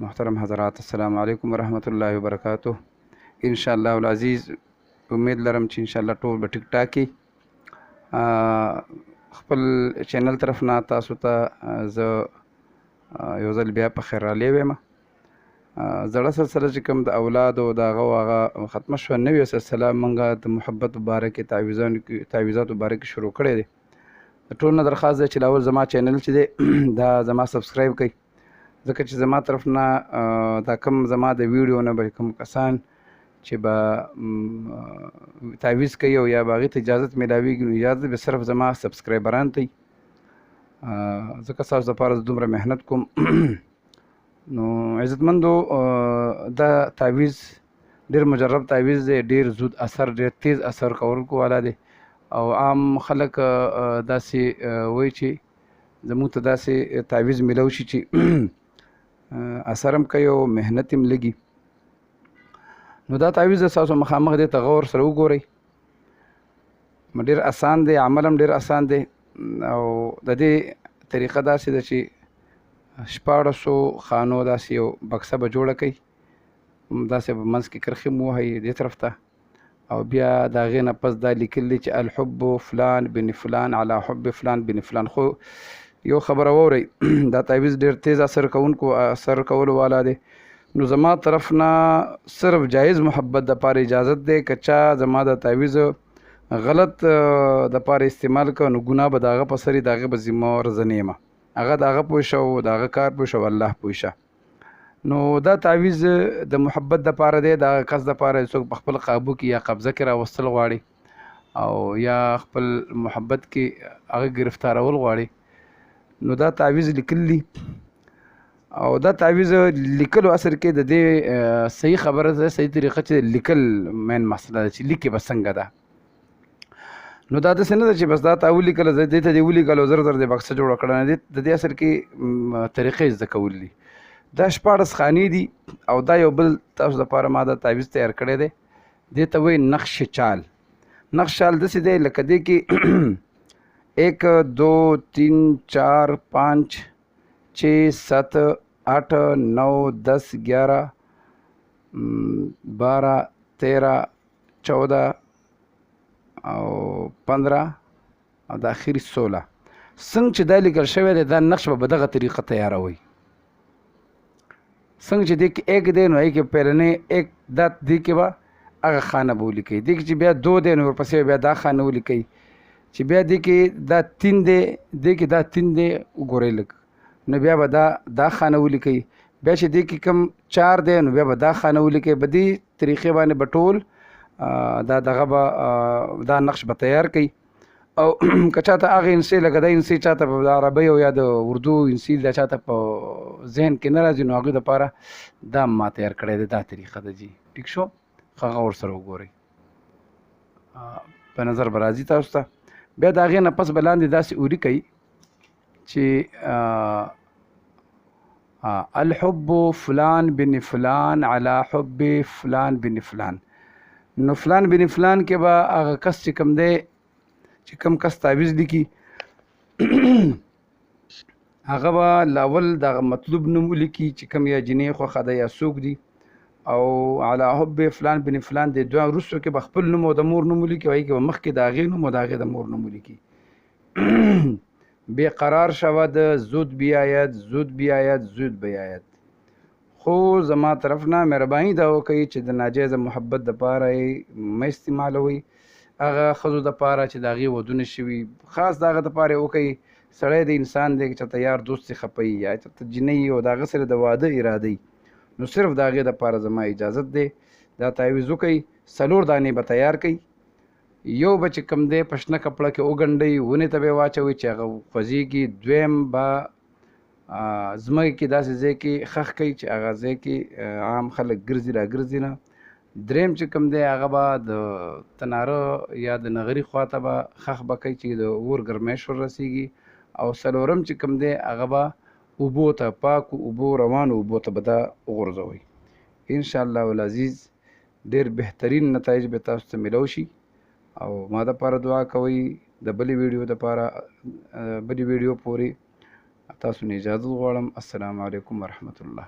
محترم حضرات، السلام علیکم ورحمۃ اللہ وبرکاتہ. ان شاء الله العزیز امید لرم چې ان شاء الله ټول به ټیک ټاکي. خپل چینل طرف نه تاسو ته زه یو ځل بیا په خیر رالی وایم. زړه سلسله چې کوم د اولاد او د هغه ختمه شوه، نوې سلسله موږ د محبت مبارکې تعویضات مبارکې شروع کړی دی. د ټول نه درخواست دی چې لاول زما چینل چې دی دا زما سبسکرایب کړئ، ځکه چې زما طرف نه دا کم زما د ویډیو نه به کوم کسان چې به تعویض کوي او یا به هغې ته اجازت میلاویږي، نو اجازت به صرف زما سبسکرایبران ته وي، ځکه ستاسو دپاره زه دومره محنت کوم. نو عزتمندو، دا تعویض ډېر مجرب تعویض دی، ډېر زود اثر، ډېر تیز اثر کوونکو والا دی، او عام خلک داسې وایي چې زموږ ته داسې تعویض میلاو شي چې اثر هم کوي او محنت هم لګي. نو دا تعویض ستاسو مخامخ دی، ته غور سره وګورئ. ډېر اسان دی، عمل هم ډېر اسان دی، او د دې طریقه داسې ده چې 1400 خانو داسې یو بکسه به جوړه کوئ، داسې به منځ کې کرښې مو وهئ دې طرف ته، او بیا د هغې نه پس دا لیکل دي چې الحب فلان بن فلان علی حب فلان بن فلان. خو یو خبره واورئ، دا تعویض ډېر تیز اثر کولو والا دی. نو زما طرف نه صرف جایز محبت دپاره اجازت دی. که چا زما د تعویض غلط دپاره استعمال که، نو ګناه به د هغه په سر وي، د هغې به ذمهوار زه نه یم، هغه د هغه پوه شه او د هغه کار پوه شه او الله پوه شه. نو دا تعویض د محبت دپاره دی، د هغه کس دپاره څوک په خپل قابو کې یا قبضه کې راوستل غواړي او یا خپل محبت کې هغه ګرفتارول غواړي، نو دا تعویض لیکل دي. او دا تعویض لیکلو اصل کې د دې صحیح خبره ده، صحیح طریقه چې لیکل مین مسله ده چې لیکې به څنګه ده. نو دا داسې نه ده چې بس دا تا ولیکله زه دې ته دې ولیکل او زر زر دې بکسه جوړه کړه، نه، د دې اصل کې طریقې زده کول دي. دا 14 خانې دي، او دا یو بل تاسو دپاره ما دا تعویض تیار کړی دی، دې ته وایي نقش چال. نقش چال داسې دی لکه دې کې 1 2 3 4 5 6 7 8 9 10 11 12 13 14 او 15 او د اخري 16. څنګه چې دا لیکل شوی دی، دا نقش به دغه طریقه تیاروئ. څنګه چې دې کې 1 دی، نو هغې کې پهلنۍ 1 دا دې کې به هغه خانه به ولیکئ، دې کې چې بیا 2 دی نو ورپسې بیا دا خانه ولیکئ، چې بیا دې کې دا 3 دی، دې کې دا 3 دی، وګورئ لږ، نو بیا به دا خانه ولیکئ، بیا چې دې کې کم 4 دی نو بیا به دا خانه ولیکئ. په دې طریقې باندې به ټول دغه به دا نقش به تیار کړئ. او که چاته هغه انسي لکه دا انسي چاته په عربۍ او یا د اردو انسي دا چاته په ذهن کې نه راځي، نو هغوی دپاره دا ما تیار کړی دی، دا طریقه ده جي. ټیک شو، ښه غور سره وګورئ، په نظر به راځي تاسو ته. بیا د هغې نه پس به لاندې داسې ولیکئ چې الحب فلان بن فلان علی حب فلان بن فلان. نو فلان بن فلان کې به هغه کس چې کوم دی، چې کوم کس تعویض لیکي، هغه به لاول دغه مطلوب نوم ولیکي چې کوم یا جنۍ خوښه ده یا څوک دي، او علی حب فلان بن فلان د دوه وروستو کې به خپل نوم او د مور نوم ولیکي، او هغې کې به مخکې د هغې نوم او د هغې د مور نوم ولیکي. بقرار شود زود بیاید، زود بیاید، زود بیاید. خو زما طرف نه مهرباني دا وکړئ چې د ناجایزه محبت دپاره یې مه استعمالوئ. هغه ښځو دپاره چې د هغې ودونه شوي، خاص د هغه دپاره یې وکړئ. سړی د انسان دی، چې چېرته یار دوست یې خفه وي یا چېرته جنۍ او د هغه سره د واده اراده وي، نو صرف د هغې دپاره زما اجازت دی. دا تعویض وکئ، 4 دانې به تیار کئ. یو به چې کوم دی په شنه کپړه کې وګنډئ، ونې ته به یې واچوئ چې هغه خوځېږي. دویم به ځمکې کې داسې ځای کې ښخ کئ چې هغه ځای کې عام خلک ګرځي را ګرځي نه. دریم چې کوم دی هغه به د تناره یا د نغري خواته به ښخ به کوئ چې د اور ګرمایش ورسېږي. او 4م چې کوم دی هغه به اوبو ته، پاکو اوبو، روانو اوبو ته به دا وغورځوئ. انشاءالله العزیز ډېر بهترین نتایج به تاسو ته میلاو شي. او ما دپاره دعا کوئ. د بلې ویډیو دپاره بلې ویډیو پورې تاسو نه اجازت غواړم. السلام علیکم ورحمة الله.